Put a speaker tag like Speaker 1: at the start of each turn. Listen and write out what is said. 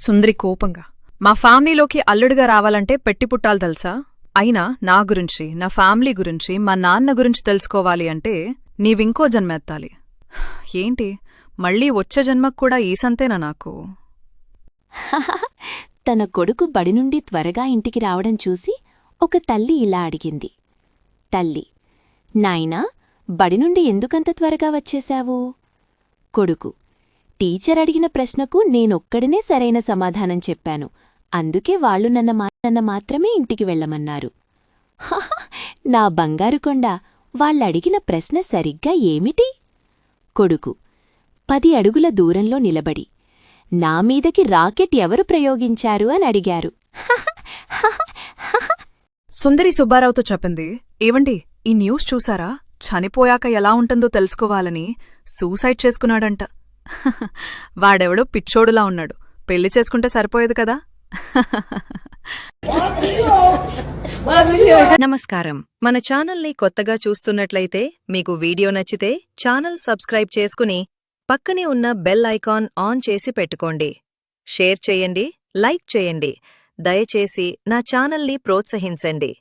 Speaker 1: సుందరి కోపంగా. మా ఫ్యామిలీలోకి అల్లుడిగా రావాలంటే పెట్టి పుట్టాలి తెలుసా? అయినా నా గురించి, నా ఫ్యామిలీ గురించి, మా నాన్న గురించి తెలుసుకోవాలి అంటే నీవింకో జన్మెత్తాలి. ఏంటి, మళ్ళీ వచ్చే జన్మక్కూడా ఈ సంతేనా నాకు?
Speaker 2: తన కొడుకు బడినుండి త్వరగా ఇంటికి రావడం చూసి ఒక తల్లి ఇలా అడిగింది. తల్లి: నాయనా, బడినుండి ఎందుకంత త్వరగా వచ్చేశావు? కొడుకు: టీచర్ అడిగిన ప్రశ్నకు నేనొక్కడినే సరైన సమాధానం చెప్పాను, అందుకే వాళ్ళు నన్న మాత్రమే ఇంటికి వెళ్ళమన్నారు. నా బంగారు కొండ, వాళ్ళడిగిన ప్రశ్న సరిగ్గా ఏమిటి? కొడుకు 10 అడుగుల దూరంలో నిలబడి, నా మీదకి రాకెట్ ఎవరు ప్రయోగించారు అని అడిగారు.
Speaker 1: సుందరి సుబ్బారావుతో చెప్పింది, ఏవండి, ఈ న్యూస్ చూసారా? చనిపోయాక ఎలా ఉంటుందో తెలుసుకోవాలని సూసైడ్ చేసుకున్నాడంట. వాడెవడో పిచ్చోడులా ఉన్నాడు, పెళ్లి చేసుకుంటే సరిపోయేది కదా.
Speaker 3: నమస్కారం. మన ఛానల్ని కొత్తగా చూస్తున్నట్లయితే మీకు వీడియో నచ్చితే ఛానల్ సబ్స్క్రైబ్ చేసుకుని పక్కనే ఉన్న బెల్ ఐకాన్ ఆన్ చేసి పెట్టుకోండి. షేర్ చేయండి, లైక్ చేయండి. దయచేసి నా ఛానల్ని ప్రోత్సహించండి.